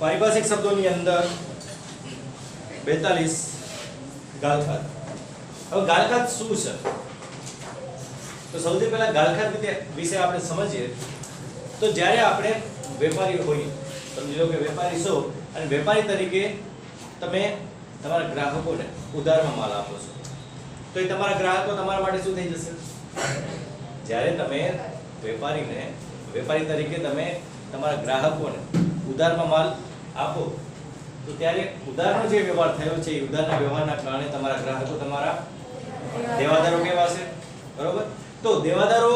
પારિભાષિક શબ્દોની અંદર 42 ગાલખાત. હવે ગાલખાત શું છે? તો સૌથી પહેલા ગાલખાત વિશે આપણે સમજીએ તો જ્યારે આપણે વેપારી હોઈએ, સમજી લો કે વેપારી છો અને વેપારી તરીકે તમે તમારા ગ્રાહકોને ઉધારમાં માલ આપો છો, તો એ તમારા ગ્રાહકો તમારા માટે શું થઈ જશે? જ્યારે તમે વેપારી તરીકે તમે તમારા ગ્રાહકોને ઉધારમાં માલ આપો તો ત્યારે ઉધારનો જે વ્યવહાર થયો છે એ ઉધારના વ્યવહારના કારણે તમારા ગ્રાહકો તમારા દેવાદારો કહેવાશે, બરોબર? તો દેવાદારો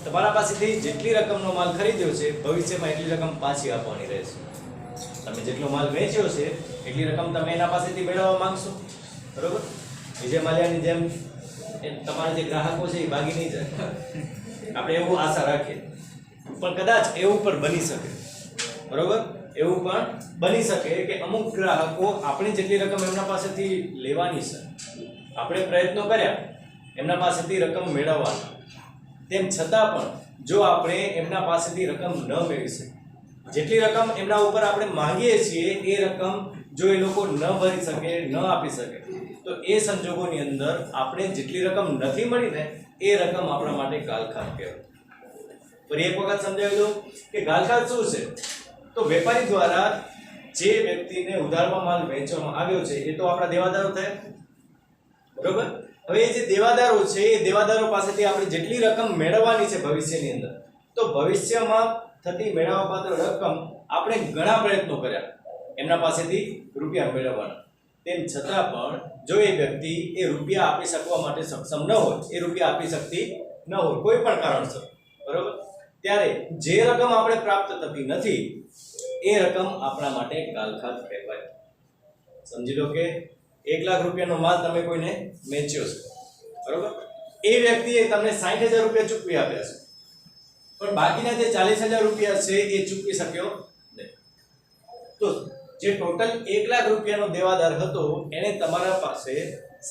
તમારા પાસેથી જેટલી રકમનો માલ ખરીદ્યો છે ભવિષ્યમાં એટલી રકમ પાછી આપવાની રહેશે. તમે જેટલો માલ વેચ્યો છે એટલી રકમ તમે એના પાસેથી મેળવવા માંગશો, બરોબર? વિજય માલ્યાની જેમ તમારા જે ગ્રાહકો છે એ ભાગી નહીં જાય, આપણે એવું આશા રાખીએ. પણ કદાચ એવું પણ બની શકે, બરોબર? એવું પણ બની શકે કે અમુક ગ્રાહકો આપણે જેટલી રકમ એમના પાસેથી લેવાની છે, આપણે પ્રયત્નો કર્યા એમના પાસેથી રકમ મેળવવાની, તેમ છતાં પણ જો આપણે એમના પાસેથી રકમ ન મેળવી શકીએ, જેટલી રકમ એમના ઉપર આપણે માંગીએ છીએ એ રકમ જો એ લોકો ન ભરી શકે, ન આપી શકે, તો એ સંજોગોની અંદર આપણે જેટલી રકમ નથી મળી ને એ રકમ આપણા માટે ગાલખાત કહેવાય. ફરી એક વખત સમજાવી દઉં કે ગાલખાત શું છે? તો વેપારી દ્વારા જે વ્યક્તિને ઉધારમાં માલ વેચવામાં આવ્યો છે એ તો આપણા દેવાદારો થયા, બરોબર? હવે એ જે દેવાદારો છે એ દેવાદારો પાસેથી આપણે જેટલી રકમ મેળવવાની છે ભવિષ્યની અંદર, તો ભવિષ્યમાં થતી મેળવવાપાત્ર રકમ આપણે ઘણા પ્રયત્નો કર્યા એમના પાસેથી રૂપિયા મેળવવાના, તેમ છતાં પણ જો એ વ્યક્તિ એ રૂપિયા આપી શકવા માટે સક્ષમ ન હોય, એ રૂપિયા આપી શકતી ન હોય કોઈ પણ કારણસર, બરોબર? ત્યારે જે રકમ આપણે પ્રાપ્ત થતી નથી એ રકમ આપણા માટે ગાલખાત કહેવાય. સમજી લો કે 1 લાખ રૂપિયાનો માલ તમે કોઈને વેચ્યો છે, બરોબર? એ વ્યક્તિએ તમને 60,000 રૂપિયા ચૂકવી આપ્યા છે, પણ બાકીના જે 40,000 રૂપિયા છે એ ચૂકવી શક્યો નહીં. તો જે ટોટલ 1 લાખ રૂપિયાનો દેવાદાર હતો એને તમારા પાસે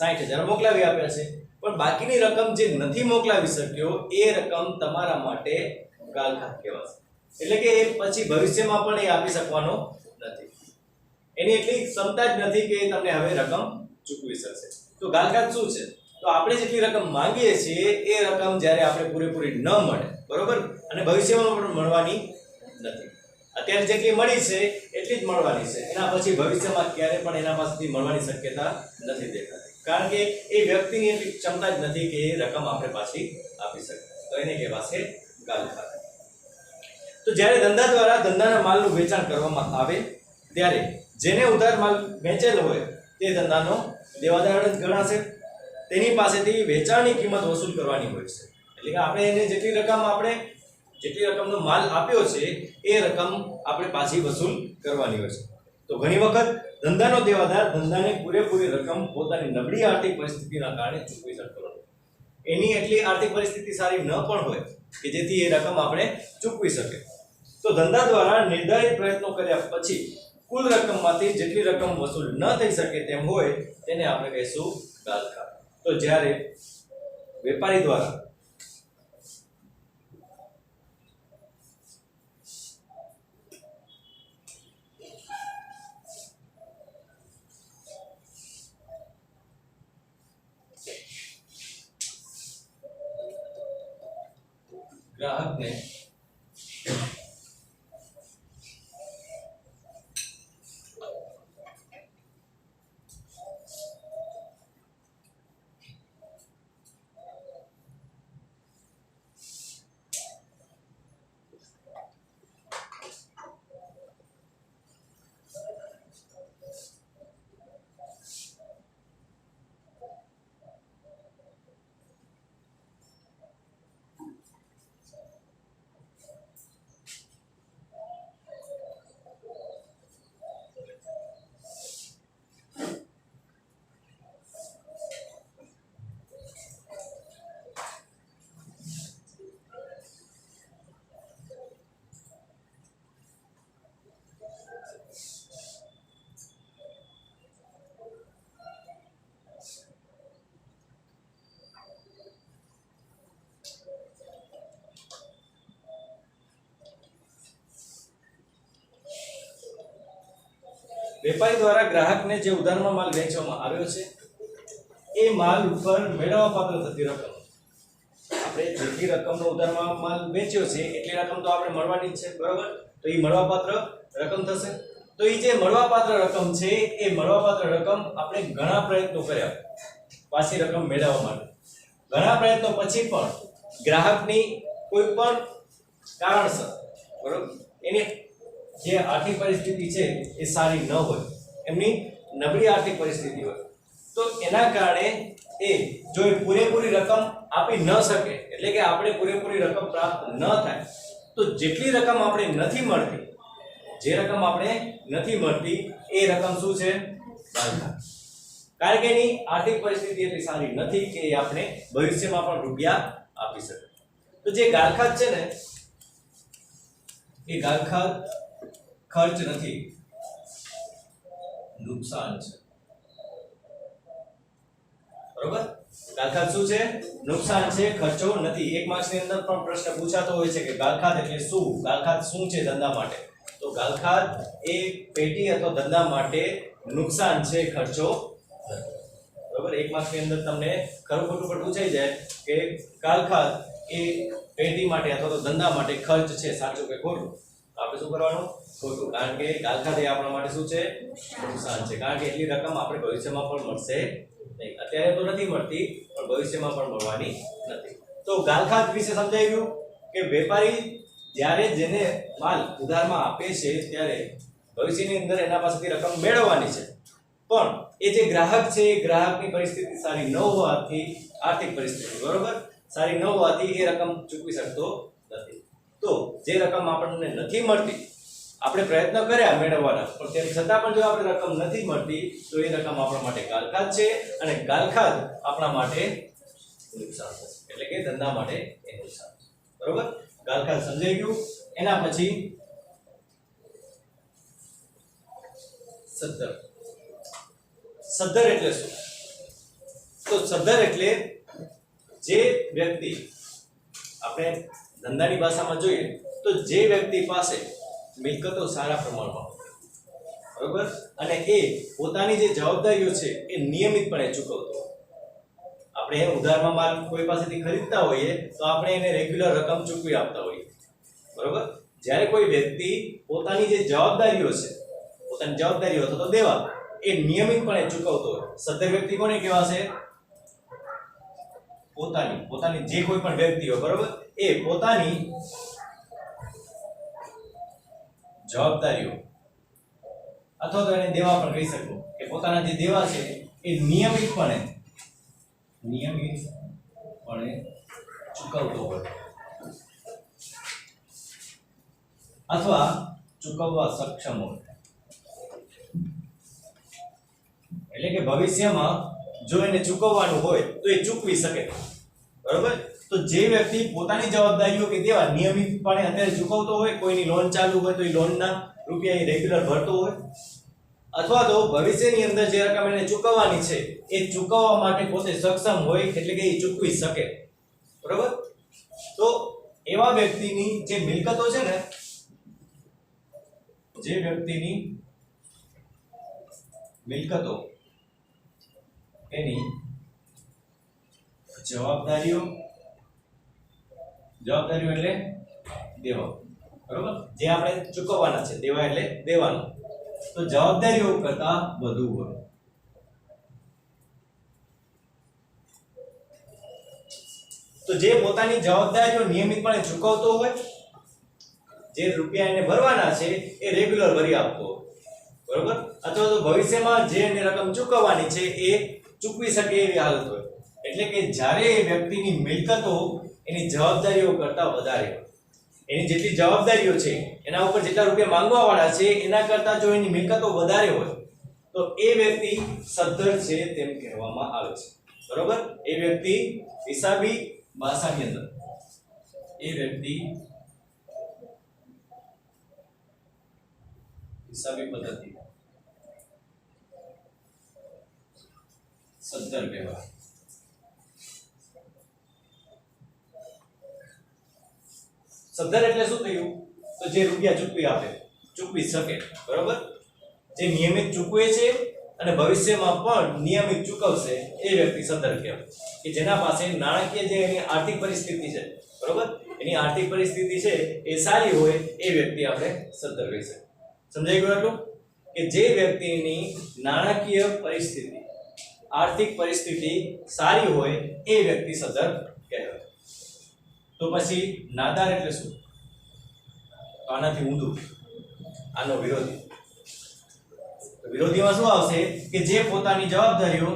60,000 મોકલાવી આપ્યા છે, પણ બાકીની રકમ જે નથી મોકલાવી શક્યો એ રકમ તમારા માટે ગાલખાત કહેવાશે. એટલે કે એ પછી ભવિષ્યમાં પણ એ આપી શકવાનો નથી, એની એટલી ક્ષમતા જ નથી કે તમને હવે રકમ ચૂકવી શકશે. તો ગાલખાત શું છે? તો આપણે જેટલી રકમ માંગીએ છીએ એ રકમ જ્યારે આપણે પૂરેપૂરી ન મળે, બરોબર? અને ભવિષ્યમાં પણ મળવાની નથી. અત્યારે જેટલી મળી છે એટલી જ મળવાની છે, એના પછી ભવિષ્યમાં ક્યારે પણ એના પાસેથી મળવાની શક્યતા નથી દેખાતી, કારણ કે એ વ્યક્તિની એટલી ક્ષમતા જ નથી કે એ રકમ આપણે પાછી આપી શકે. તો એને કહેવાશે ગાલખાત. તો જ્યારે ધંધા દ્વારા ધંધાના માલનું વેચાણ કરવામાં આવે ત્યારે જેને ઉધાર માલ વેચેલો હોય તે ધંધાનો દેવાદાર જ ગણાશે. તેની પાસેથી વેચાણની કિંમત વસૂલ કરવાની હોય છે. એટલે કે આપણે એને જેટલી રકમનો માલ આપ્યો છે એ રકમ આપણે પાછી વસૂલ કરવાની હોય છે. તો ઘણી વખત ધંધાનો દેવાદાર ધંધાને પૂરેપૂરી રકમ પોતાની નબળી આર્થિક પરિસ્થિતિના કારણે ચૂકવી શકતો નથી. એની એટલી આર્થિક પરિસ્થિતિ સારી ન પણ હોય કે જેથી એ રકમ આપણે ચૂકવી શકે. તો ધંધા દ્વારા નિર્ધારિત પ્રયત્નો કર્યા પછી કુલ રકમમાંથી જેટલી રકમ વસૂલ ન થઈ શકે તેમ હોય તેને આપણે કહીશું ગાલખાત. તો જ્યારે વેપારી દ્વારા ગ્રાહકને વેપારી દ્વારા ગ્રાહકને જે ઉધારમાં માલ વેચવામાં આવ્યો છે એ માલ ઉપર મેળવવાપાત્ર થતી રકમ, આપણે જેટલી રકમનો ઉધારમાં માલ વેચ્યો છે એટલી રકમ તો આપણે મળવાની જ છે, બરોબર? તો એ મળવાપાત્ર રકમ થશે. તો એ જે મળવાપાત્ર રકમ છે એ મળવાપાત્ર રકમ આપણે ઘણા પ્રયત્નો કર્યા પાછી રકમ મેળવવા માટે. ઘણા પ્રયત્નો પછી પણ ગ્રાહકની કોઈ પણ કારણસર, બરોબર, એની જે આર્થિક પરિસ્થિતિ છે એ સારી ન હોય, એમની નબળી આર્થિક પરિસ્થિતિ હોય, તો એના કારણે એ જો એ પૂરેપૂરી રકમ આપી ન શકે, એટલે કે આપણે પૂરેપૂરી રકમ પ્રાપ્ત ન થાય, તો જેટલી રકમ આપણે નથી મળતી, જે રકમ આપણે નથી મળતી એ રકમ શું છે? ગાલખાત. કારણ કે એની આર્થિક પરિસ્થિતિ એટલી સારી નથી કે એ આપણે ભવિષ્યમાં પણ રૂપિયા આપી શકે. તો જે ગાલખાત છે ને એ ગાલખાત ખર્ચ નથી, નુકસાન છે, બરોબર? ગાલખાત શું છે? નુકસાન છે, ખર્ચો નથી. એક માર્ક્સની અંદર પણ પ્રશ્ન પૂછાતો હોય છે કે ગાલખાત એટલે શું? ગાલખાત શું છે ધંધા માટે? તો ગાલખાત એ પેટી અથવા ધંધા માટે નુકસાન છે, ખર્ચો નથી, બરોબર? એક માર્ક્સની અંદર તમને ખરું ખોટું પણ પૂછાઈ જાય કે ગાલખાત એ પેટી માટે અથવા તો ધંધા માટે ખર્ચ છે, સાચું કે ખોટું? આપણે શું કરવાનું? ખોટું. કારણ કે ગાલખાત એ આપણા માટે શું છે? નુકસાન છે. કારણ કે એટલી રકમ આપણે ભવિષ્યમાં પણ મળશે નહીં. અત્યારે તો નથી મળતી, પણ ભવિષ્યમાં પણ મળવાની નથી. તો ગાલખાત વિશે સમજાઈ ગયું કે વેપારી જ્યારે જેને માલ ઉધારમાં આપે છે ત્યારે ભવિષ્યની અંદર એના પાસેથી રકમ મેળવવાની છે, પણ એ જે ગ્રાહક છે એ ગ્રાહકની પરિસ્થિતિ સારી ન હોવાથી, આર્થિક પરિસ્થિતિ, બરોબર, સારી ન હોવાથી એ રકમ ચૂકવી શકતો નથી. તો જે રકમ આપણને નથી મળતી, આપણે પ્રયત્ન કર્યા મેળવવાના, પણ તેમ છતાં પણ જો આપણે રકમ નથી મળતી તો એ રકમ આપણા માટે ગાલખાત છે, અને ગાલખાત આપણા માટે નુકસાન છે, એટલે કે ધંધા માટે એ નુકસાન છે, બરોબર? ગાલખાત સમજાઈ ગયું. એના પછી સદ્ધર. સદ્ધર એટલે શું? તો સદ્ધર એટલે જે વ્યક્તિ, આપણે ધંધાની ભાષામાં જોઈએ તો જે વ્યક્તિ પાસે મિલકતો સારા પ્રમાણમાં હોય, બરોબર, અને એ પોતાની જે જવાબદારીઓ છે એ નિયમિતપણે ચૂકવતો હોય. આપણે ઉધારમાં માલ કોઈ પાસેથી ખરીદતા હોઈએ તો આપણે એને રેગ્યુલર રકમ ચૂકવી આપતા હોઈએ, બરોબર? જ્યારે કોઈ વ્યક્તિ પોતાની જે જવાબદારીઓ છે, પોતાની જવાબદારીઓ અથવા તો દેવા એ નિયમિતપણે ચૂકવતો હોય, સદ્ધર વ્યક્તિ કોને કહેવાશે? પોતાની જે કોઈ પણ વ્યક્તિ હોય, બરોબર, એ પોતાની જવાબદારીઓ અથવા તો એને દેવા પણ કહી શકો કે પોતાના જે દેવા છે એ નિયમિતપણે ચૂકવતો હોય અથવા ચૂકવવા સક્ષમ હોય. એટલે કે ભવિષ્યમાં જો એને ચૂકવવાનું હોય તો એ ચૂકવી શકે, બરોબર? તો જે વ્યક્તિ પોતાની જવાબદારીઓ કે દેવા નિયમિતપણે અત્યારે ચૂકવતો હોય, કોઈની લોન ચાલુ હોય તો એ લોનના રૂપિયા એ રેગ્યુલર ભરતો હોય, અથવા તો ભવિષ્યની અંદર જે રકમ એને ચૂકવવાની છે એ ચૂકવવા માટે પોતે સક્ષમ હોય, એટલે કે એ ચૂકવી શકે, બરોબર? તો એવા વ્યક્તિની જે મિલકતો છે ને, જે વ્યક્તિની મિલકતો એની જવાબદારીઓ એટલે દેવા, બરોબર, જે આપણે ચૂકવવાના છે, દેવા એટલે દેવાનું, તો જવાબદારીઓ કરતા વધુ હોય. તો જે પોતાની જવાબદારીઓ નિયમિતપણે ચૂકવતો હોય, જે રૂપિયા એને ભરવાના છે એ રેગ્યુલર ભરી આપતો હોય, બરોબર, અથવા તો ભવિષ્યમાં જે એને રકમ ચૂકવવાની છે એ ચૂકવી શકે એવી હાલત હોય. એટલે કે જ્યારે એ વ્યક્તિની મિલકતો એની જવાબદારીઓ કરતા વધારે હોય, એની જેટલી જવાબદારીઓ છે એના ઉપર જેટલા રૂપિયા માંગવા વાળા છે એના કરતા જો એની મિલકતો વધારે હોય તો એ વ્યક્તિ સદ્ધર છે તેમ કહેવામાં આવે છે, બરોબર? એ વ્યક્તિ હિસાબી ભાષાની અંદર હિસાબી પદ્ધતિ સદ્ધર કહેવાય. સદ્ધર એટલે શું થયું? તો જે રૂપિયા ચૂકવી શકે, બરોબર? જે નિયમિત ચૂકવે છે અને ભવિષ્યમાં પણ નિયમિત ચૂકવશે એ વ્યક્તિ સદ્ધર કહેવાય. કે જેના પાસે નાણાકીય જે એની આર્થિક પરિસ્થિતિ છે, બરોબર, એની આર્થિક પરિસ્થિતિ છે એ સારી હોય એ વ્યક્તિ આપણે સદ્ધર કહી શકીએ. સમજાઈ ગયું આટલું? કે જે વ્યક્તિની નાણાકીય પરિસ્થિતિ, આર્થિક પરિસ્થિતિ સારી હોય એ વ્યક્તિ સદ્ધર કહેવાય. તો પછી નાદાર એટલે શું? આનાથી ઊંધું, આનો વિરોધી. વિરોધીમાં શું આવશે? કે જે પોતાની જવાબદારીઓ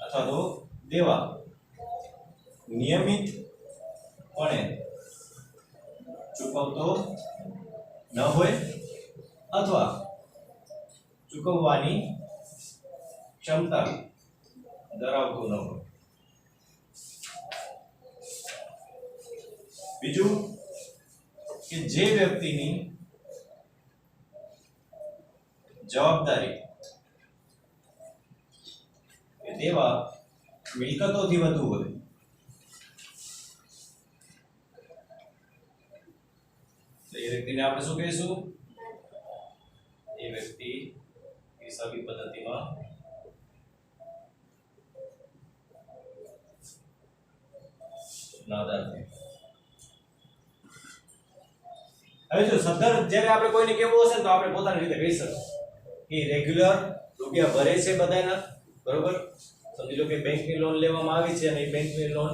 અથવા તો દેવા નિયમિતપણે ચૂકવતો ન હોય અથવા ચૂકવવાની ક્ષમતા ધરાવતો ન હોય. બીજું કે જે વ્યક્તિની જવાબદારી એ દેવા મિલકતોથી વધુ હોય. તો એ વ્યક્તિને આપણે શું કહીશું? એ વ્યક્તિ હિસાબી પદ્ધતિમાં નાદાર છે. હવે જો સદ્ધર જ્યારે આપણે કોઈને કહેવું હશે ને તો આપણે પોતાની રીતે કહી શકીએ કે રેગ્યુલર રૂપિયા ભરે છે બધાના, બરોબર. સમજી લો કે બેંકની લોન લેવામાં આવી છે અને એ બેંકની લોન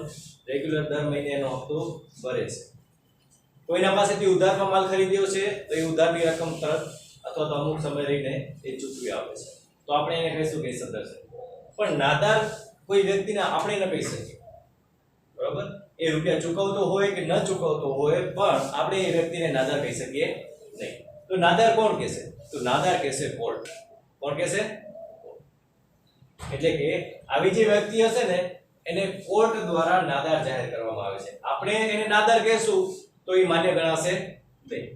રેગ્યુલર દર મહિને એનો હપ્તો ભરે છે. કોઈના પાસેથી ઉધારમાં માલ ખરીદ્યો છે તો એ ઉધારની રકમ તરત અથવા તો અમુક સમય રહીને એ ચૂકવી આપે છે, તો આપણે એને કહીશું કે સદ્ધર છે. પણ નાદાર કોઈ વ્યક્તિને આપણે ન કહી શકીએ, બરોબર. એ રૂપિયા ચૂકવતો હોય કે ન ચૂકવતો હોય પણ આપણે એ વ્યક્તિને નાદાર કહી શકીએ નહીં. તો નાદાર કોણ કહેશે? તો નાદાર કહેશે કોર્ટ. કોણ કહેશે? એટલે કે આવી જે વ્યક્તિ હશે ને એને કોર્ટ દ્વારા નાદાર જાહેર કરવામાં આવે છે. આપણે એને નાદાર કહેશું તો એ માન્ય ગણાશે નહીં.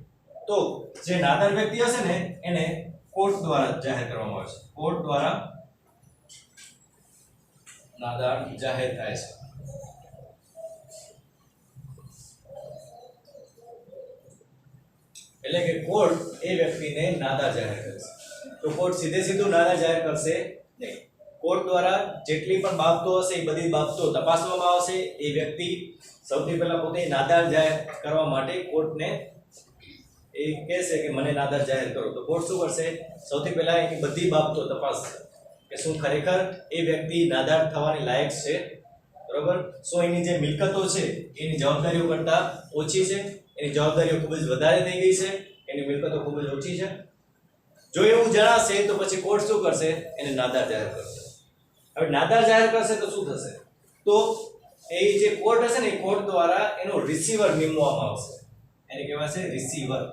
તો જે નાદાર વ્યક્તિ હશે ને એને કોર્ટ દ્વારા જાહેર કરવામાં આવે છે. કોર્ટ દ્વારા નાદાર જાહેર થાય છે. એટલે કે કોર્ટ એ વ્યક્તિને નાદાર જાહેર કરશે. તો કોર્ટ સીધે સીધું નાદાર જાહેર કરશે નહીં. કોર્ટ દ્વારા જેટલી પણ બાબતો હશે એ બધી બાબતો તપાસવામાં આવશે. એ વ્યક્તિ સૌથી પહેલા પોતે નાદાર જાહેર કરવા માટે કોર્ટને એ કહેશે કે મને નાદાર જાહેર કરો. તો કોર્ટ શું કરશે? સૌથી પહેલા એની બધી બાબતો તપાસશે કે શું ખરેખર એ વ્યક્તિ નાદાર થવાની લાયક છે, બરોબર. શું એની જે મિલકતો છે એની જવાબદારીઓ કરતાં ઓછી છે, એની જવાબદારીઓ ખૂબ જ વધારે થઈ ગઈ છે, એની મિલકતો ખૂબ જ ઓછી છે. જો એવું જણાશે તો પછી કોર્ટ શું કરશે? એને નાદાર જાહેર કરશે. હવે નાદાર જાહેર કરશે તો શું થશે? તો એ જે કોર્ટ હશે ને એ કોર્ટ દ્વારા એનો રિસીવર નિમવામાં આવશે. એને કહેવાશે રિસીવર.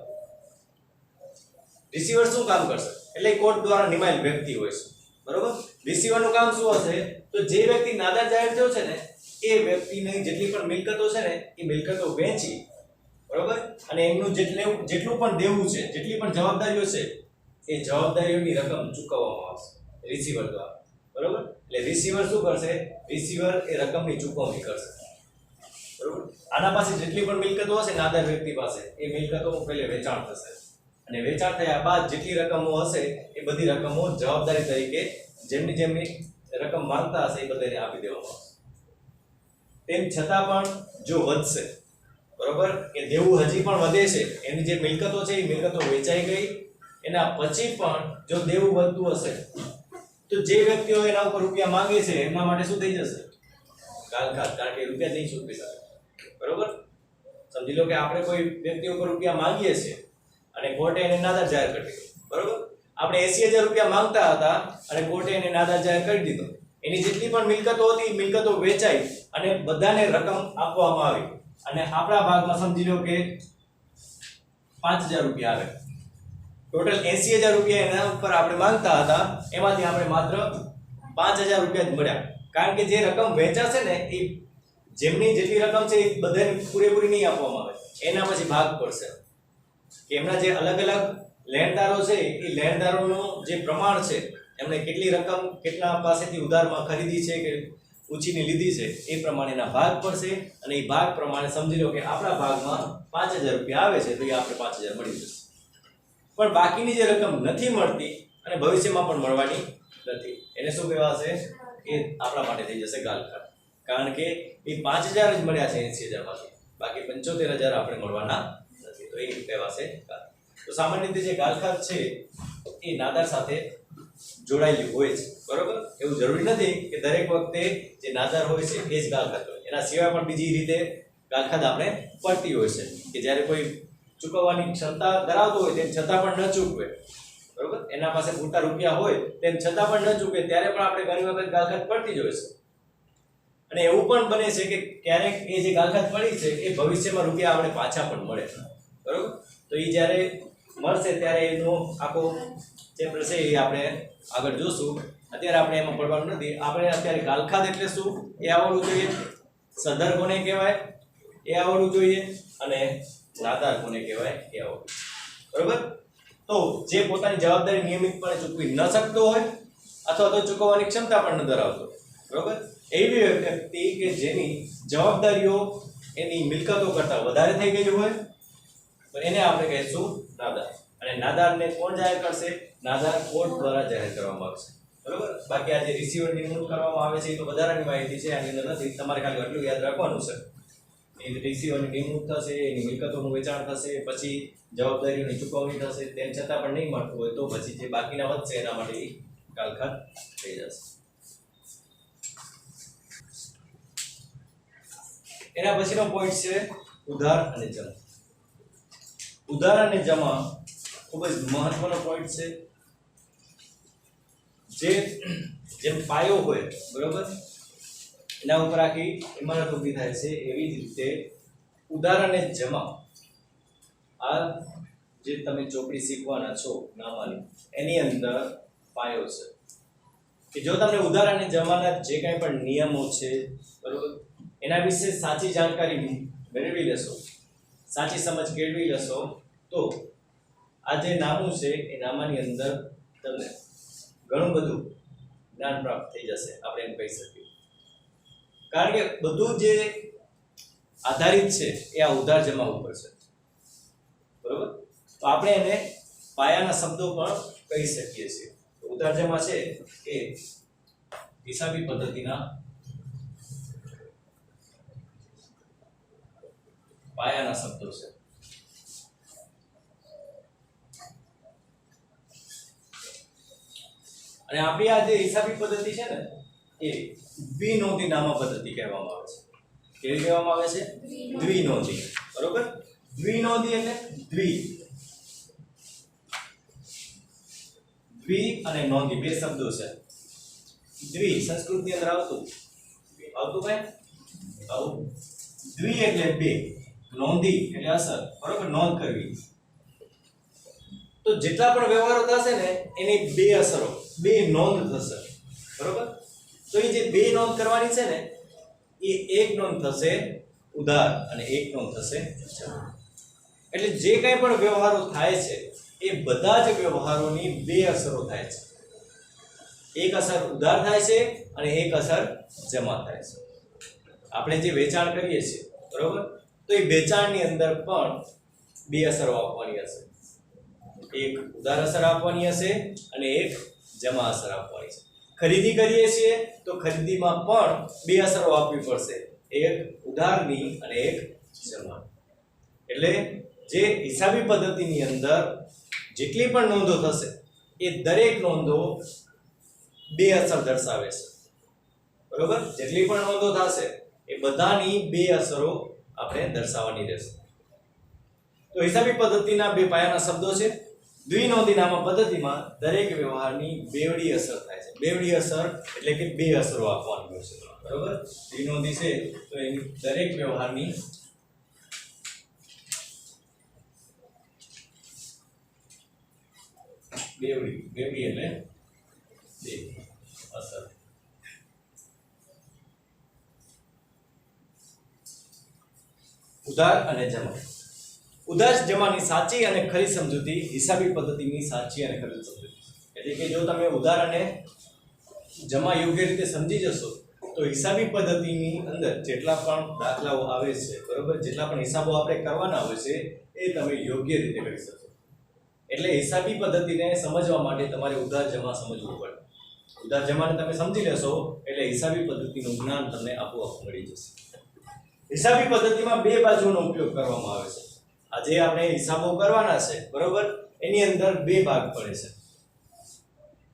રિસીવર શું કામ કરશે? એટલે કોર્ટ દ્વારા નિમાયેલ વ્યક્તિ હોય છે, બરોબર. રિસીવરનું કામ શું હશે? તો જે વ્યક્તિ નાદાર જાહેર થયો છે ને એ વ્યક્તિની જેટલી પણ મિલકતો છે ને એ મિલકતો વેચી, બરોબર, અને એમનું જેટલું પણ દેવું છે, જેટલી પણ જવાબદારીઓ છે એ જવાબદારીઓની રકમ ચૂકવવામાં આવશે રિસીવર દ્વારા, બરોબર. એટલે રિસીવર શું કરશે? રિસીવર એ રકમની ચૂકવણી કરશે, બરોબર. આના પાસે જેટલી પણ મિલકતો હશે નાદાર વ્યક્તિ પાસે એ મિલકતોનું પહેલે વેચાણ થશે અને વેચાણ થયા બાદ જેટલી રકમો હશે એ બધી રકમો જવાબદારી તરીકે જેમની રકમ માંગતા હશે એ બધાને આપી દેવામાં આવશે. તેમ છતાં પણ જો વધશે, બરોબર, કે દેવું હજી પણ વધે છે, એની જે મિલકતો છે એ મિલકતો વેચાઈ ગઈ, એના પછી પણ જો દેવું વધતું હશે તો જે વ્યક્તિઓ એના ઉપર રૂપિયા માંગે છે એમના માટે શું થઈ જશે? ગાલખાત. કારણ કે રૂપિયા નહીં ચૂકવી શકે, બરોબર. સમજી લો કે આપણે કોઈ વ્યક્તિ ઉપર રૂપિયા માંગીએ છીએ અને કોર્ટે એને નાદાર જાહેર કરી દીધો, બરોબર. આપણે 80,000 રૂપિયા માંગતા હતા અને કોર્ટે એને નાદાર જાહેર કરી દીધો. એની જેટલી પણ મિલકતો હતી મિલકતો વેચાઈ અને બધાને રકમ આપવામાં આવી અને આપણા ભાગમાં સમજી લો કે 5,000 રૂપિયા આવે. ટોટલ 80,000 રૂપિયા એના ઉપર આપણે માંગતા હતા, એમાંથી આપણે માત્ર 5,000 રૂપિયા જ મળ્યા. કારણ કે જે રકમ વેચાશે ને એ જેમની જેટલી રકમ છે એ બધાને પૂરેપૂરી નહીં આપવામાં આવે, એના પછી ભાગ પડશે. કે એમના જે અલગ અલગ લેણદારો છે એ લેણદારોનું જે પ્રમાણ છે, એમણે કેટલી રકમ કેટલા પાસેથી ઉધારમાં ખરીદી છે કે ઉછીની લીધી છે એ પ્રમાણેના ભાગ પડશે અને એ ભાગ પ્રમાણે સમજી લો કે આપણા ભાગમાં 5000 રૂપિયા આવે છે તો એ આપણે 5000 મળી જશે. પણ બાકીની જે રકમ નથી મળતી અને ભવિષ્યમાં પણ મળવાની નથી એને શું કહેવાશે? એ આપણા માટે થઈ જશે ગાલખાત. કારણ કે એ 5000 જ મળ્યા છે 80000 માંથી, બાકી 75000 આપણે મળવાના નથી, તો એ કહેવાશે ગાલખાત. તો સામાન્ય રીતે જે ગાલખાત છે એ નાદાર સાથે જોડાયેલી હોય છે, બરોબર? એવું જરૂરી નથી કે દરેક વખતે જે નાદાર હોય છે એ જ ગાલખાત હોય. એના સિવાય પણ બીજી રીતે ગાલખાત આપણે પડતી હોય છે કે જ્યારે કોઈ ચૂકવવાની ક્ષમતા ધરાવતો હોય તેમ છતાં પણ ન ચૂકવે, બરોબર? એના પાસે પૂરતા રૂપિયા હોય તેમ છતાં પણ ન ચૂકવે ત્યારે પણ આપણે ઘણી વખત ગાલખાત પડતી જ હોય છે. અને એવું પણ બને છે કે ક્યારેક એ જે ગાલખાત પડી છે એ ભવિષ્યમાં રૂપિયા આપણે પાછા પણ મળે, બરોબર? તો એ જ્યારે મળશે ત્યારે એનો આખો ચેપ્ટર છે એ આપણે આગળ જોશું. અત્યારે આપણે એમાં પડવાનું નથી. આપણે અત્યારે ગાલખાત એટલે શું એ આવડવું જોઈએ, સદર કોને કહેવાય એ આવડવું જોઈએ, અને નાદાર કોને કહેવાય એ આવડવું, બરોબર? તો જે પોતાની જવાબદારી નિયમિતપણે ચૂકવી ન શકતો હોય અથવા તો ચૂકવવાની ક્ષમતા પણ ન ધરાવતો, બરોબર? એવી વ્યક્તિ કે જેની જવાબદારીઓ એની મિલકતો કરતાં વધારે થઈ ગઈ હોય તો એને આપણે કહીશું નાદાર. અને નાદારને કોણ જાહેર કરશે? નાદાર કોર્ટ દ્વારા જાહેર કરવામાં આવશે, બરોબર? બાકી આ જે રિસીવરની નિમણૂક કરવામાં આવે છે એ તો વધારાની માહિતી છે, આની અંદર નથી. તમારે ખાલી એટલું યાદ રાખવાનું છે. એ રિસીવરની નિમણૂક થશે, એની મિલકતોનું વેચાણ થશે, પછી જવાબદારીઓની ચૂકવણી થશે, તેમ છતાં પણ નહીં મળતું હોય તો પછી જે બાકીના વધશે એના માટે એ ગાલખાત થઈ જશે. એના પછીનો પોઈન્ટ છે ઉધાર અને જમા. ઉધાર અને જમા ખૂબ જ મહત્વનો પોઈન્ટ છે. જેમ પાયો હોય, બરોબર, એના ઉપર આખી ઇમારત ઊભી થાય છે, એવી જ રીતે ઉધાર અને જમા આ જે તમે ચોપડી શીખવાના છો નામાની એની અંદર પાયો છે કે જો તમને ઉધાર અને જમાના જે કાંઈ પણ નિયમો છે, બરોબર, એના વિશે સાચી જાણકારી મેળવી લેશો, સાચી સમજ કેળવી લેશો તો આ જે નામું છે એ નામાની અંદર તમને ઘણું બધું જ્ઞાન પ્રાપ્ત થઈ જશે, આપણે એમ કહી શકીએ. કારણ કે બધું જે આધારિત છે એ આ ઉધાર જમા ઉપર છે, બરોબર? તો આપણે એને પાયાના શબ્દો પણ કહી શકીએ છીએ. ઉધાર જમા છે એ હિસાબી પદ્ધતિના પાયાના શબ્દો છે. અને આપણી આ જે હિસાબી પદ્ધતિ છે ને એ દ્વિનોંધી નામા પદ્ધતિ કહેવામાં આવે છે. કેવી કહેવામાં આવે છે? દ્વિનોંધી, બરોબર? દ્વિનોંધી એટલે દ્વિ અને નોંધી બે શબ્દો છે. દ્વિ સંસ્કૃતની અંદર આવતું કઈ આવું. દ્વિ એટલે બે, નોંધી એટલે અસર, બરોબર, નોંધ કરવી. તો જેટલા પણ વ્યવહારો થશે ને એની બે અસરો, બે નોંધ થશે, બરોબર? તો એ જે બે નોંધ કરવાની છે ને એ એક નોંધ થશે ઉધાર અને એક નોંધ થશે જમા. એટલે જે કંઈ પણ વ્યવહારો થાય છે એ બધા જ વ્યવહારોની બે અસરો થાય છે. એક અસર ઉધાર થાય છે અને એક અસર જમા થાય છે. આપણે જે વેચાણ કરીએ છીએ, બરોબર, તો એ વેચાણની અંદર પણ બે અસરો આપવાની હશે. એક ઉધાર અસર આપવાની હશે અને એક જમા અસર આપવાની છે. ખરીદી કરીએ છીએ તો ખરીદીમાં પણ બે અસરો આપવી પડશે, એક ઉધારની અને એક જમા. એટલે જે હિસાબી પદ્ધતિની અંદર જેટલી પણ નોંધો થશે એ દરેક નોંધો બે અસર દર્શાવે છે, બરોબર? જેટલી પણ નોંધો થશે એ બધાની બે અસરો આપણે દર્શાવવાની રહેશે. તો હિસાબી પદ્ધતિના બે પાયાના શબ્દો છે. દ્વિનોંધી નામા પદ્ધતિમાં દરેક વ્યવહારની બેવડી અસર થાય છે. બેવડી અસર એટલે કે બે અસરો આપવાની હોય છે, બરોબર? દ્વિનોંધી છે તો એની દરેક વ્યવહારની બેવડી એટલે બે અસર. ઉધાર અને જમા. ઉધાર જમાની સાચી અને ખરી સમજૂતી હિસાબી પદ્ધતિની સાચી અને ખરી સમજૂતી. એટલે કે જો તમે ઉધાર અને જમા યોગ્ય રીતે સમજી જશો તો હિસાબી પદ્ધતિની અંદર જેટલા પણ દાખલાઓ આવે છે બરોબર, જેટલા પણ હિસાબો આપણે કરવાના હોય છે એ તમે યોગ્ય રીતે કરી શકો. એટલે હિસાબી પદ્ધતિને સમજવા માટે તમારે ઉધાર જમા સમજવું પડે. ઉધાર જમાને તમે સમજી લેશો એટલે હિસાબી પદ્ધતિનું જ્ઞાન તમને આપોઆપ મળી જશે. હિસાબી પદ્ધતિમાં બે બાજુનો ઉપયોગ કરવામાં આવે છે. આજે આપણે હિસાબો કરવાના છે બરોબર, એની અંદર બે ભાગ પડે છે.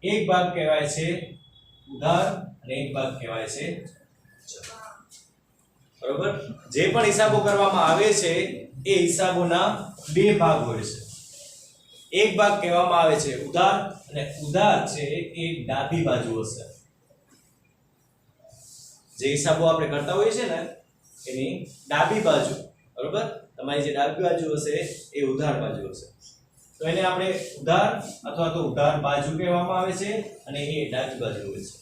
એક ભાગ કહેવાય છે ઉધાર અને એક ભાગ કહેવાય છે જમા. બરોબર, જે પણ હિસાબો કરવામાં આવે છે એ હિસાબોના બે ભાગ હોય છે. એક ભાગ કહેવામાં આવે છે ઉધાર, અને ઉધાર છે એ ડાબી બાજુ હશે. જે હિસાબો આપણે કરતા હોઈએ છે ને એની ડાબી બાજુ, બરોબર, તમારી જે ડાબી બાજુ હશે એ ઉધાર બાજુ હશે. તો એને આપણે ઉધાર અથવા તો ઉધાર બાજુ કહેવામાં આવે છે અને એ ડાબી બાજુ હોય છે.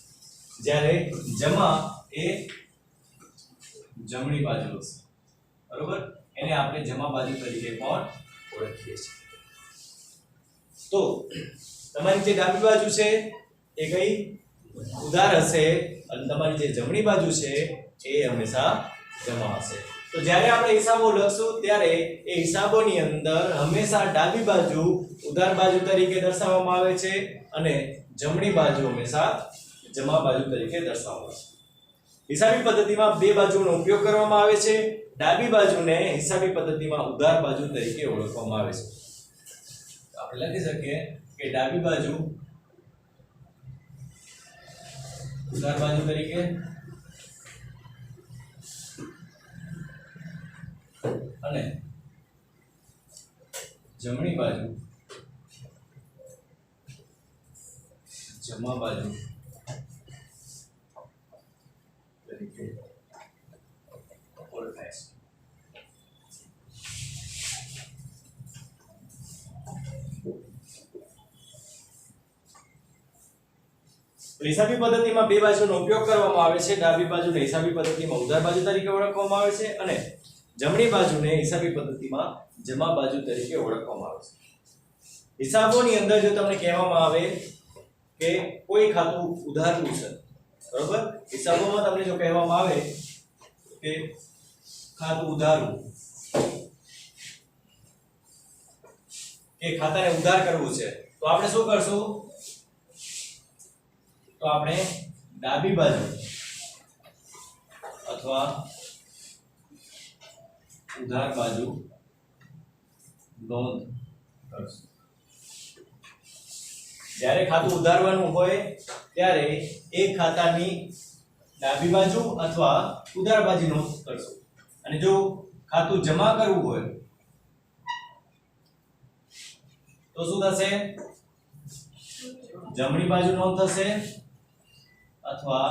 જ્યારે જમા એ જમણી બાજુ હશે. બરોબર, એને આપણે જમા બાજુ તરીકે પણ ઓળખીએ છીએ. તો તમારી જે ડાબી બાજુ છે એ કઈ ઉધાર હશે અને તમારી જે જમણી બાજુ છે એ હંમેશા જમા હશે. તો જ્યારે આપણે હિસાબો લખશું ત્યારે એ હિસાબોની અંદર હંમેશા ડાબી બાજુ ઉધાર બાજુ તરીકે દર્શાવવામાં આવે છે અને જમણી બાજુ હંમેશા જમા બાજુ તરીકે દર્શાવવામાં આવે છે. હિસાબી પદ્ધતિમાં બે બાજુનો ઉપયોગ કરવામાં આવે છે. ડાબી બાજુને હિસાબી પદ્ધતિમાં ઉધાર બાજુ તરીકે ઓળખવામાં આવે છે. આપણે લખી શકીએ કે ડાબી બાજુ ઉધાર બાજુ તરીકે અને જમણી બાજુ જમા બાજુ તરીકે ઓળખાય છે. હિસાબી પદ્ધતિમાં બે બાજુનો ઉપયોગ કરવામાં આવે છે. ડાબી બાજુને હિસાબી પદ્ધતિમાં ઉધાર બાજુ તરીકે ઓળખવામાં આવે છે અને જમણી બાજુને હિસાબી પદ્ધતિમાં જમા બાજુ તરીકે ઓળખવામાં આવે છે. હિસાબોની અંદર જો તમને કહેવામાં આવે કે કોઈ ખાતું ઉધારનું છે, બરોબર, હિસાબોમાં તમને જો કહેવામાં આવે કે ખાતું ઉધારવું કે ખાતાને ઉધાર કરવું છે, તો આપણે શું કરશું? તો આપણે ડાબી બાજુ અથવા ઉધાર બાજુ નોંધ કરશું. જ્યારે ખાતું ઉધારવાનું હોય ત્યારે એક ખાતાની ડાબી બાજુ અથવા ઉધાર બાજુ નોંધ કરશું. અને જો ખાતું જમા કરવું હોય તો શું થશે? જમણી બાજુ નોંધ થશે અથવા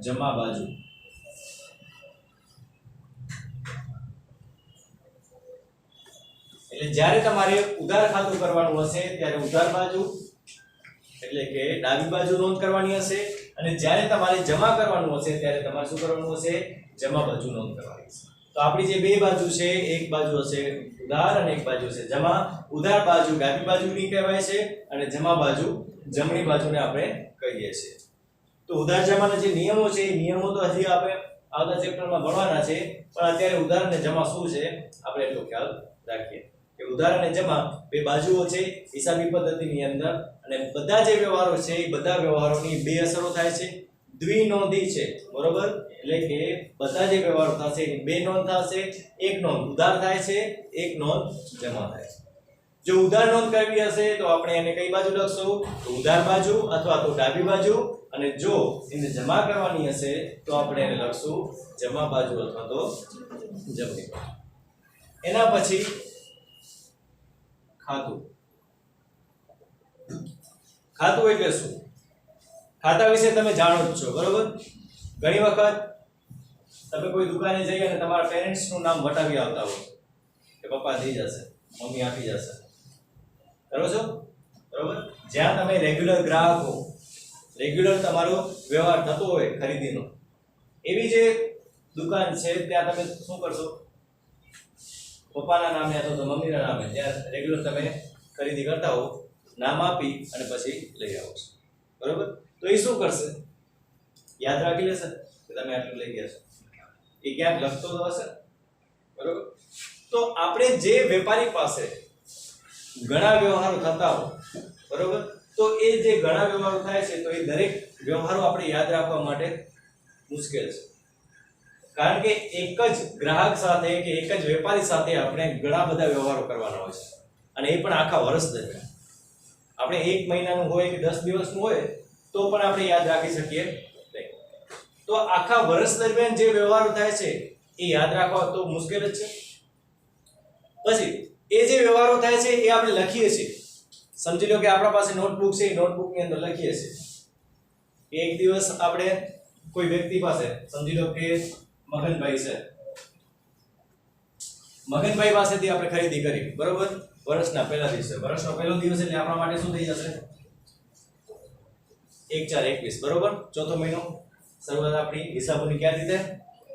જમા બાજુ. એટલે જ્યારે તમારે ઉધાર ખાતું કરવાનું હશે ત્યારે ઉધાર બાજુ એટલે કે ડાબી બાજુ નોંધ કરવાની હશે અને જ્યારે તમારે જમા કરવાનું હશે ત્યારે તમારે શું કરવાનું હશે? જમા બાજુ નોંધ કરવાની હશે. તો આપણી જે બે બાજુ છે, એક બાજુ હશે ઉધાર અને એક બાજુ હશે જમા. ઉધાર બાજુ ડાબી બાજુની કહેવાય છે અને જમા બાજુ જમણી બાજુને આપણે કહીએ છીએ. તો ઉધાર જમાના જે નિયમો છે એ નિયમો તો હજી આપણે આવતા ચેપ્ટરમાં ભણવાના છે, પણ અત્યારે ઉધાર અને જમા શું છે આપણે એટલો ખ્યાલ રાખીએ કે ઉધાર અને જમા બે બાજુઓ છે હિસાબી પદ્ધતિની અંદર અને બધા જે વ્યવહારો છે એ બધા વ્યવહારોની બે અસરો થાય છે. દ્વિનોંધી છે, બરોબર, એટલે કે બધા જે વ્યવહારો થશે એની બે નોંધ થશે. એક નોંધ ઉધાર થાય છે, એક નોંધ જમા થાય છે. જો ઉધાર નોંધ કરવી હશે તો આપણે એને કઈ બાજુ લખશું? તો ઉધાર બાજુ અથવા તો ડાબી બાજુ, અને જો એને જમા કરવાની હશે તો આપણે એને લખશું જમા બાજુ અથવા તો જમણી બાજુ. એના પછી ખાતું. ખાતું એટલે શું? ખાતા વિશે તમે જાણો જ છો, બરોબર. ઘણી વખત તમે કોઈ દુકાને જઈ અને તમારા પેરેન્ટ્સનું નામ વટાવી આવતા હો કે પપ્પા દઈ જશે, મમ્મી આપી જશે, કરો છો, બરોબર. જ્યાં તમે રેગ્યુલર ગ્રાહક હો, રેગ્યુલર તમારો વ્યવહાર થતો હોય ખરીદીનો, એવી જે દુકાન છે ત્યાં તમે શું કરશો? પપ્પાના નામે અથવા તો મમ્મીના નામે ત્યાં રેગ્યુલર તમે ખરીદી કરતા હો, નામ આપી અને પછી લઈ આવો છો, બરોબર. તો એ શું કરશે? યાદ રાખી લેશે કે તમે આટલું લઈ ગયા છો, એ ક્યાંક લખતો તો હશે, બરોબર? તો આપણે જે વેપારી પાસે ઘણા વ્યવહારો થતા હોય, બરોબર, તો એ જે ઘણા વ્યવહારો થાય છે તો એ દરેક વ્યવહારો આપણે યાદ રાખવા માટે મુશ્કેલ છે, કારણ કે એક જ ગ્રાહક સાથે કે એક જ વેપારી સાથે આપણે ઘણા બધા વ્યવહારો કરવાના હોય છે, અને એ પણ આખા વર્ષ દરમિયાન. આપણે 1 મહિનાનું હોય કે 10 દિવસનું હોય તો પણ આપણે યાદ રાખી શકીએ નહીં. તો આખા વર્ષ દરમિયાન જે વ્યવહારો થાય છે એ યાદ રાખવા તો મુશ્કેલ જ છે. પછી એ જે વ્યવહારો થાય છે એ આપણે લખીએ છીએ. સમજી લો કે આપણા પાસે નોટબુક છે, એ નોટબુકની અંદર લખીએ છીએ. એક દિવસ આપણે કોઈ વ્યક્તિ પાસે, સમજી લો કે મગનભાઈ છે, મગનભાઈ પાસેથી આપણે ખરીદી કરી, બરોબર, વર્ષના પહેલા દિવસે. વર્ષનો પહેલો દિવસ એટલે આપણા માટે શું થઈ જશે? 1/4/21, બરોબર. ચોથો મહિનો શરૂઆત આપણી હિસાબોની ક્યાં રીતે?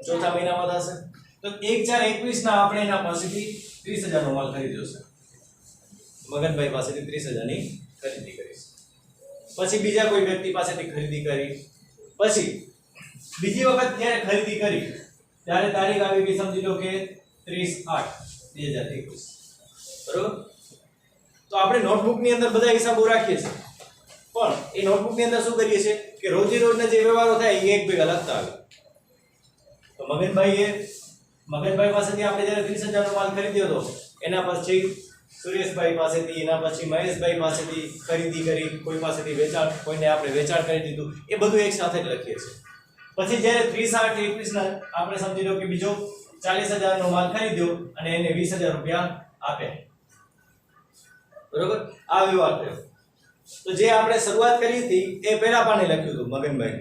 ચોથા મહિનામાં થશે. તો 1/4/21 ના આપણે એના પાસેથી 30,000 નો માલ ખરીદ્યો છે. મગનભાઈ પાસેથી 30,000 ની ખરીદી કરી. પછી બીજા કોઈ વ્યક્તિ પાસેથી ખરીદી કરી. પછી બીજી વખત જ્યારે ખરીદી કરી ત્યારે તારીખ આવી ગઈ, સમજી લો કે 30/8/2021, બરોબર. તો આપણે નોટબુક ની અંદર બધા હિસાબો રાખીએ છીએ, પણ એ નોટબુક ની અંદર શું કરીએ છીએ કે રોજે રોજના જે વ્યવહારો થાય એ એક ભેગા લખતા આવે. તો મગનભાઈ પાસેથી આપણે જ્યારે 30,000 નો માલ ખરીદ્યો હતો, એના પછી સુરેશભાઈ પાસેથી, એના પછી મહેશભાઈ પાસેથી ખરીદી કરી, કોઈ પાસેથી વેચાણ, કોઈને આપણે વેચાણ કરી દીધું, એ બધું એક સાથે જ લખીએ છીએ. પછી જ્યારે 30/8/21 ના આપણે સમજી લો કે બીજો 40,000 નો માલ ખરીદ્યો અને એને 20,000 રૂપિયા આપ્યા, બરોબર. આ વ્યવહાર થયો. તો જે આપણે શરૂઆત કરી હતી એ પહેલા પાને લખ્યું હતું મગનભાઈ.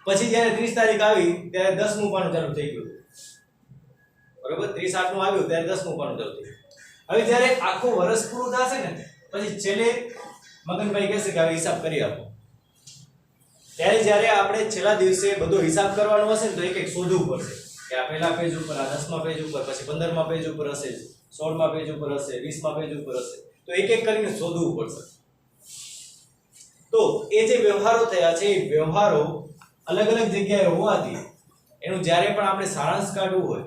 પછી જ્યારે 30 તારીખ આવી ત્યારે 10મું પાનું ચાલુ થઈ ગયું, બરોબર. 30/8 નું આવ્યું ત્યારે 10મું પાનું ચાલુ થયું. હવે જ્યારે આખું વર્ષ પૂરું થશે ને પછી છેલ્લે મગનભાઈ કહેશે કે હવે હિસાબ કરી આપો. ત્યારે જ્યારે આપણે છેલ્લા દિવસે બધો હિસાબ કરવાનો હશે ને તો એક એક શોધવું પડશે કે આ પહેલા પેજ ઉપર, આ 10મા પેજ ઉપર, પછી 15મા પેજ ઉપર હશે, 16મા પેજ ઉપર હશે, 20મા પેજ ઉપર હશે. તો એક એક કરીને શોધવું પડશે. તો એ જે વ્યવહારો થયા છે એ વ્યવહારો અલગ અલગ જગ્યાએ હોવાથી એનું જ્યારે પણ આપણે સારાંશ કાઢવું હોય,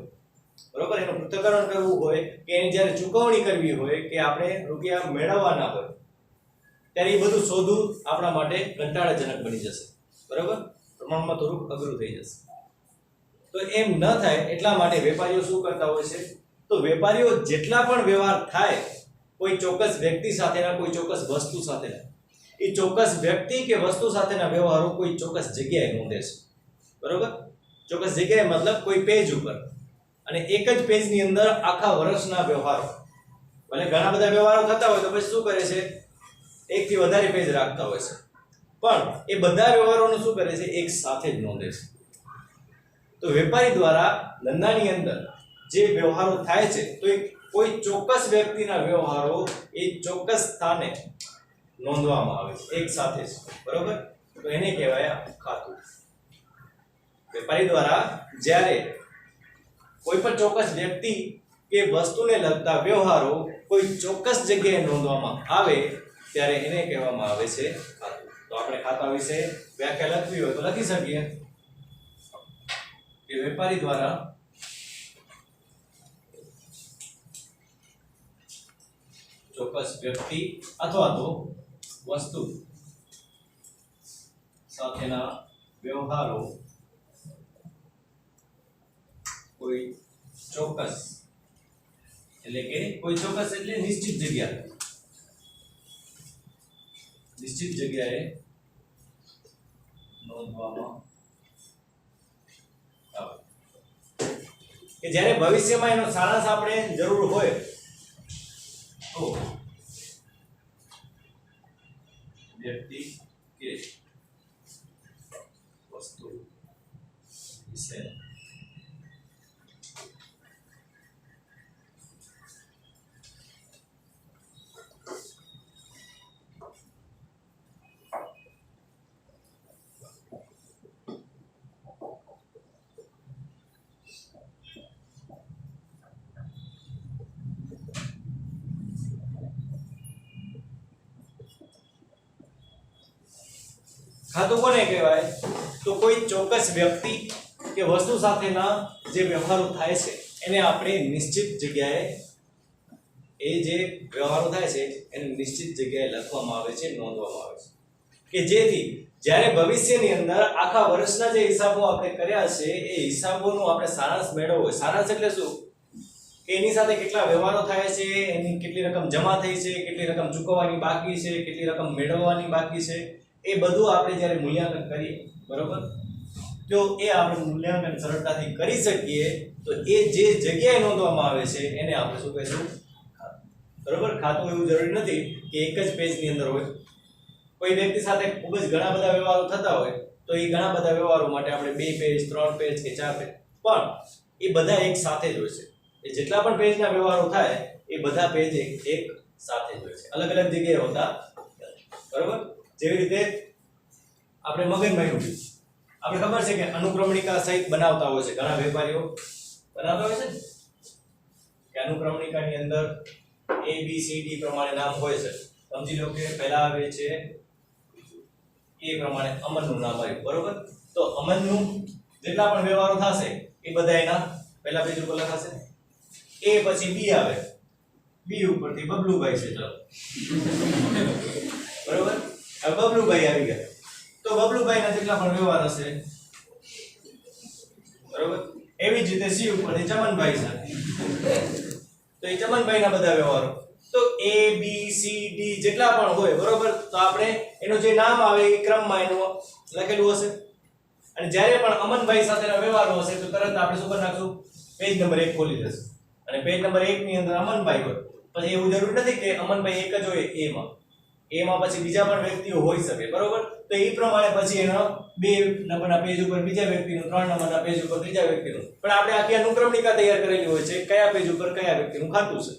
બરોબર, એનું પૃથ્થકરણ કરવું હોય કે એની જ્યારે ચૂકવણી કરવી હોય કે આપણે રૂપિયા મેળવવાના હોય, ત્યારે એ બધું શોધવું આપણા માટે કંટાળાજનક બની જશે, બરોબર. પ્રમાણમાં થોડું અઘરું થઈ જશે. તો એમ ન થાય એટલા માટે વેપારીઓ શું કરતા હોય છે? તો વેપારીઓ જેટલા પણ વ્યવહાર થાય કોઈ ચોક્કસ વ્યક્તિ સાથેના, કોઈ ચોક્કસ વસ્તુ સાથેના, એ ચોક્કસ વ્યક્તિ કે વસ્તુ સાથેના વ્યવહારો કોઈ ચોક્કસ જગ્યાએ નોંધે છે, બરોબર. ચોક્કસ જગ્યાએ મતલબ કોઈ પેજ ઉપર, અને એક જ પેજની અંદર આખા વર્ષના વ્યવહારો, ભલે ઘણા બધા વ્યવહારો થતા હોય તો પછી શું કરે છે? એકથી વધારે પેજ રાખતા હોય છે, પણ એ બધા વ્યવહારોનું શું કરે છે? એક સાથે જ નોંધે છે. તો વેપારી દ્વારા ધંધાની અંદર જે વ્યવહારો થાય છે તો એ કોઈ ચોક્કસ વ્યક્તિના વ્યવહારો એ ચોક્કસ સ્થાને નોંધવામાં આવે છે એક સાથે જ, બરોબર. તો એને કહેવાય ખાતું. વેપારી દ્વારા જ્યારે કોઈ પણ ચોક્કસ વ્યક્તિ કે વસ્તુને લગતા વ્યવહારો કોઈ ચોક્કસ જગ્યાએ નોંધવામાં આવે ત્યારે એને કહેવામાં આવે છે ખાતું. તો આપણે ખાતા વિશે વ્યાખ્યા લખવી હોય તો લખી શકીએ કે વેપારી દ્વારા ચોક્કસ વ્યક્તિ અથવા તો વસ્તુ સાથેના વ્યવહારો કોઈ ચોક્કસ એટલે કે કોઈ ચોક્કસ એટલે નિશ્ચિત જગ્યાએ નોંધવામાં આવે કે જ્યારે ભવિષ્યમાં એનો સારાંશ આપણે જરૂર હોય તો વ્યક્તિ કે વસ્તુ વિશે ખાતું કોને કહેવાય? તો કોઈ ચોક્કસ વ્યક્તિ કે વસ્તુ સાથેના જે વ્યવહારો થાય છે એને આપણે નિશ્ચિત જગ્યાએ એ જે વ્યવહારો થાય છે એને નિશ્ચિત જગ્યાએ લખવામાં આવે છે, નોંધવામાં આવે છે કે જેથી જ્યારે ભવિષ્યની અંદર આખા વર્ષના જે હિસાબો આપણે કર્યા છે એ હિસાબોનો આપણે સારાંશ મેળવવો હોય. સારાંશ એટલે શું કે એની સાથે કેટલા વ્યવહારો થાય છે, એની કેટલી રકમ જમા થઈ છે, કેટલી રકમ ચૂકવવાની બાકી છે, કેટલી રકમ મેળવવાની બાકી છે, એ બધું આપણે જ્યારે મૂલ્યાંકન કરીએ, બરોબર, તો એ આપણે મૂલ્યાંકન સરળતાથી કરી શકીએ. તો એ જે જગ્યાએ નોંધવામાં આવે છે એને આપણે શું કહીશું? બરોબર. ખાતું એવું જરૂરી નથી કે એક જ પેજની અંદર હોય. કોઈ વ્યક્તિ સાથે ખૂબ જ ઘણા બધા વ્યવહારો થતા હોય તો એ ઘણા બધા વ્યવહારો માટે આપણે 2 પેજ, 3 પેજ કે 4 પેજ, પણ એ બધા એક સાથે જ હોય છે. એ જેટલા પણ પેજના વ્યવહારો થાય એ બધા પેજ એક સાથે જ હોય છે, અલગ અલગ જગ્યાએ હોતા નથી. બરોબર. જેવી રીતે આપણે મગનભાઈનું આપણે ખબર છે કે અનુક્રમણિકા સહિત બનાવતા હોય છે, ઘણા વેપારીઓ બનાવતા હોય છે ને કે અનુક્રમણિકાની અંદર A B C D પ્રમાણે નામ હોય છે. સમજી લો કે પહેલા આવે છે એ પ્રમાણે અમનનું નામ આવ્યું, બરોબર. તો અમનનું જેટલા પણ વ્યવહારો થશે એ બધા એના પહેલા પેજ ઉપર લખાશે. એ પછી બી આવે, બી ઉપરથી બબલુભાઈ છે, ચાલો, બરોબર. હવે બબલુભાઈ આવી ગયા તો બબલુભાઈના જેટલા પણ વ્યવહાર હશે, બરોબર. એવી જ રીતે સી ઉપરથી ચમનભાઈ છે તો એ ચમનભાઈના બધા વ્યવહારો. તો A B C D જેટલા પણ હોય, બરોબર, તો આપણે એનું જે નામ આવે એ ક્રમમાં એનું લખેલું હશે. અને જ્યારે પણ અમનભાઈ સાથેના વ્યવહારો હશે તો તરત આપણે શું કરી નાખશું? પેજ નંબર 1 ખોલી દેશું. અને પેજ નંબર 1 ની અંદર અમનભાઈ હોય પછી એવું જરૂર નથી કે અમનભાઈ એક જ હોય A માં પછી બીજા પણ વ્યક્તિઓ હોઈ શકે, બરોબર. તો એ પ્રમાણે પછી એનો 2 નંબરના પેજ ઉપર બીજા વ્યક્તિનું, 3 નંબરના પેજ ઉપર ત્રીજા વ્યક્તિનું, પણ આપણે આખી અનુક્રમણિકા તૈયાર કરેલી હોય છે કયા પેજ ઉપર કયા વ્યક્તિનું ખાતું છે,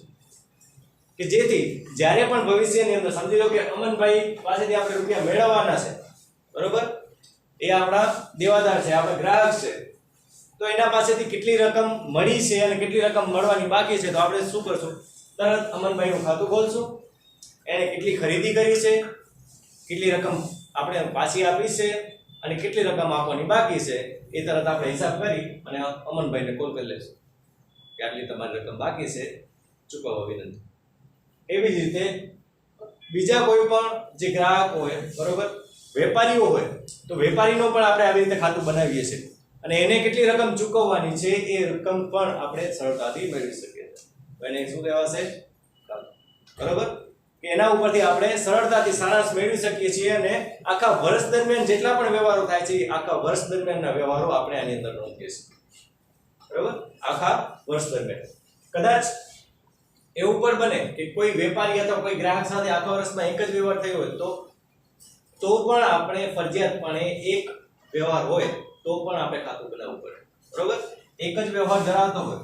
કે જેથી જ્યારે પણ ભવિષ્યની અંદર સમજી લો કે અમનભાઈ પાસેથી આપણે રૂપિયા મેળવવાના છે, બરોબર, એ આપણા દેવાદાર છે, આપણા ગ્રાહક છે, તો એના પાસેથી કેટલી રકમ મળી છે અને કેટલી રકમ મળવાની બાકી છે, તો આપણે શું કરશું? તરત અમનભાઈનું ખાતું ખોલશું, એને કેટલી ખરીદી કરી છે, કેટલી રકમ આપણે પાછી આપી છે અને કેટલી રકમ આપવાની બાકી છે એ તરત આપણે હિસાબ કરી અને અમનભાઈને કોલ કરી લેશું કે આટલી તમારી રકમ બાકી છે, ચૂકવવા વિનંતી. એવી જ રીતે બીજા કોઈ પણ જે ગ્રાહક હોય, બરોબર, વેપારીઓ હોય તો વેપારીનો પણ આપણે આવી રીતે ખાતું બનાવીએ છીએ અને એને કેટલી રકમ ચૂકવવાની છે એ રકમ પણ આપણે સરળતાથી મેળવી શકીએ છીએ. એને શું કહેવાશે? ખાતું. બરોબર. કે એના ઉપરથી આપણે સરળતાથી સારાંશ મેળવી શકીએ છીએ અને આખા વર્ષ દરમિયાન જેટલા પણ વ્યવહારો થાય છે આખા વર્ષ દરમિયાનના વ્યવહારો આપણે આની અંદર નોંધીએ છીએ, બરોબર, આખા વર્ષ દરમિયાન. કદાચ એવું પણ બને કે કોઈ વેપારી અથવા કોઈ ગ્રાહક સાથે આખા વર્ષમાં એક જ વ્યવહાર થયો હોય તો પણ આપણે ફરજિયાતપણે એક વ્યવહાર હોય તો પણ આપણે ખાતું બનાવવું પડે, બરોબર. એક જ વ્યવહાર ધરાવતો હોય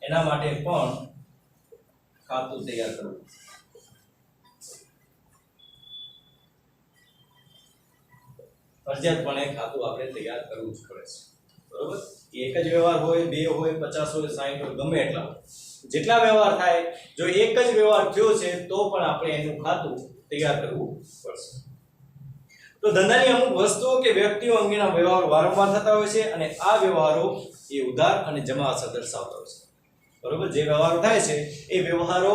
એના માટે પણ ખાતું તૈયાર કરવું. ફરજિયાતપણે ખાતું આપણે તૈયાર કરવું જ પડે છે, બરોબર. એક જ વ્યવહાર હોય, 2 હોય, 50 હોય, 60 હોય, ગમે એટલા જેટલા વ્યવહાર થાય, જો એક જ વ્યવહાર થયો છે તો પણ આપણે એનું ખાતું તૈયાર કરવું પડશે. તો ધંધાની અમુક વસ્તુઓ કે વ્યક્તિઓ અંગેના વ્યવહારો વારંવાર થતા હોય છે અને આ વ્યવહારો એ ઉધાર અને જમા અસર દર્શાવતા હોય છે, બરોબર. જે વ્યવહારો થાય છે એ વ્યવહારો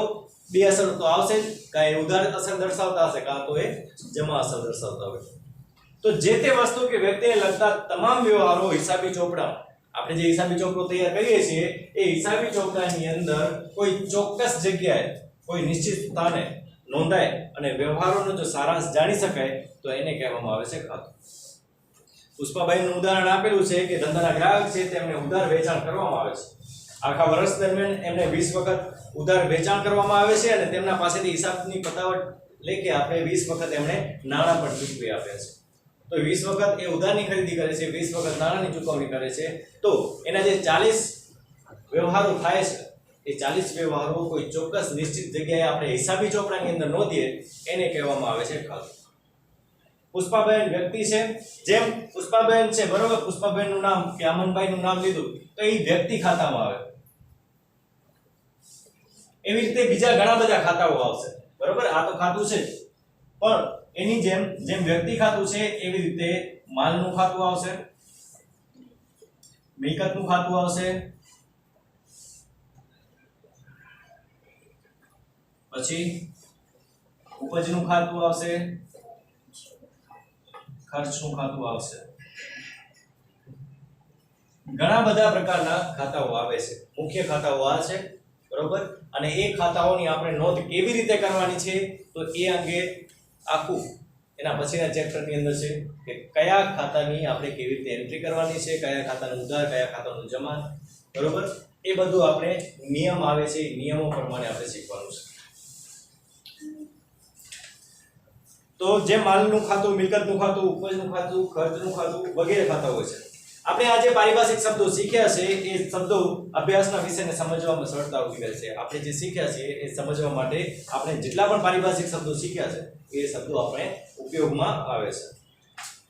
2 અસર તો આવશે જ, કાં એ ઉધાર અસર દર્શાવતા હશે કાં તો એ જમા અસર દર્શાવતા હોય. તો જે તે વસ્તુ કે વ્યક્તિને લગતા તમામ વ્યવહારો હિસાબી ચોપડા, આપણે જે હિસાબી ચોપડો તૈયાર કરીએ છીએ એ હિસાબી ચોપડાની અંદર કોઈ ચોક્કસ જગ્યાએ કોઈ નિશ્ચિત સ્થાને નોંધાય અને વ્યવહારોનો જો સારાંશ જાણી શકાય તો એને કહેવામાં આવે છે ખાતું. પુષ્પાબાઈનું ઉદાહરણ આપેલું છે કે ધંધાના ગ્રાહક છે તેમને ઉધાર વેચાણ કરવામાં આવે છે. આખા વર્ષ દરમિયાન એમને 20 વખત ઉધાર વેચાણ કરવામાં આવે છે અને તેમના પાસેથી હિસાબની પતાવટ લેકે આપણે 20 વખત એમણે નાણાં પણ ચૂકવી આપ્યા છે. તો 20 વખત એ ઉધારની ખરીદી કરે છે, 20 વખત નાણાંની ચૂકવણી કરે છે, તો એના જે 40 વ્યવહારો થાય છે એ 40 વ્યવહારો કોઈ ચોક્કસ નિશ્ચિત જગ્યાએ આપણે હિસાબી ચોપડાની અંદર નોંધીએ એને કહેવામાં આવે છે ખાતું. પુષ્પાબેન વ્યક્તિ છે, જેમ પુષ્પાબેન છે, બરોબર, પુષ્પાબેનનું નામ કે અમનભાઈનું નામ લીધું તો એ વ્યક્તિ ખાતામાં આવે. એવી રીતે બીજા ઘણા બધા ખાતાઓ આવશે, બરોબર. આ તો ખાતું છે પણ એની જેમ જેમ વ્યક્તિ ખાતું છે એવી રીતે માલનું ખાતું આવશે, મિલકતનું ખાતું આવશે, પછી ઉપજનું ખાતું આવશે, ખર્ચનું ખાતું આવશે. ઘણા બધા પ્રકારના ખાતાઓ આવે છે. મુખ્ય ખાતાઓ આ છે, બરોબર. અને એ ખાતાઓની આપણે નોંધ કેવી રીતે કરવાની છે તો એ અંગે આખું એના પછીના ચેપ્ટરની અંદર છે કે કયા ખાતાની આપણે કેવી રીતે એન્ટ્રી કરવાની છે, કયા ખાતાનું ઉધાર, કયા ખાતાનું જમા, બરોબર. એ બધું આપણે નિયમ આવે છે, એ નિયમો પ્રમાણે આપણે શીખવાનું છે. તો જે માલનું ખાતું, મિલકતનું ખાતું, ઉપજનું ખાતું, ખર્ચનું ખાતું વગેરે ખાતા હોય છે. આપણે આજે પારિભાષિક શબ્દો શીખ્યા છે એ શબ્દો અભ્યાસના વિષયને સમજવામાં સરળતા ઊભી કરે છે. આપણે જે શીખ્યા છે એ સમજવા માટે આપણે જેટલા પણ પારિભાષિક શબ્દો શીખ્યા છે એ શબ્દો આપણે ઉપયોગમાં આવે છે.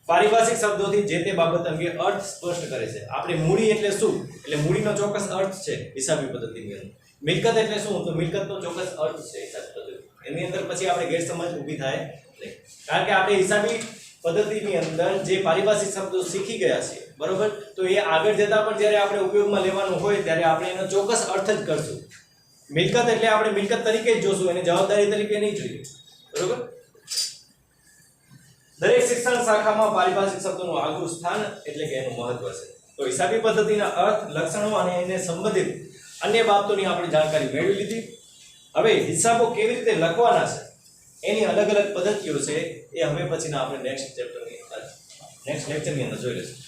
પારિભાષિક શબ્દોથી જે તે બાબત અંગે અર્થ સ્પષ્ટ કરે છે. આપણે મૂડી એટલે શું, એટલે મૂડીનો ચોક્કસ અર્થ છે હિસાબી પદ્ધતિની અંદર. મિલકત એટલે શું, તો મિલકતનો ચોક્કસ અર્થ છે હિસાબી પદ્ધતિ. એની અંદર પછી આપણે ગેરસમજ ઊભી થાય નહીં, કારણ કે આપણે હિસાબી પદ્ધતિની અંદર જે પારિભાષિક શબ્દો શીખી ગયા છે, બરોબર, તો એ આગળ જતા પણ જ્યારે આપણે ઉપયોગમાં લેવાનું હોય ત્યારે આપણે એનો ચોક્કસ અર્થ જ કરશું. મિલકત એટલે આપણે મિલકત તરીકે જ જોશું, એને જવાબદારી તરીકે નહીં જોઈએ, બરોબર. દરેક શિક્ષણ શાખામાં પારિભાષિક શબ્દોનું આગવું સ્થાન એટલે કે એનું મહત્વ છે. તો હિસાબી પદ્ધતિના અર્થ, લક્ષણો અને એને સંબંધિત અન્ય બાબતોની આપણે જાણકારી મેળવી લીધી. હવે હિસાબો કેવી રીતે લખવાના છે એની અલગ અલગ પદ્ધતિઓ છે એ હવે પછીના આપણે નેક્સ્ટ લેક્ચરની અંદર જોઈ લઈશું.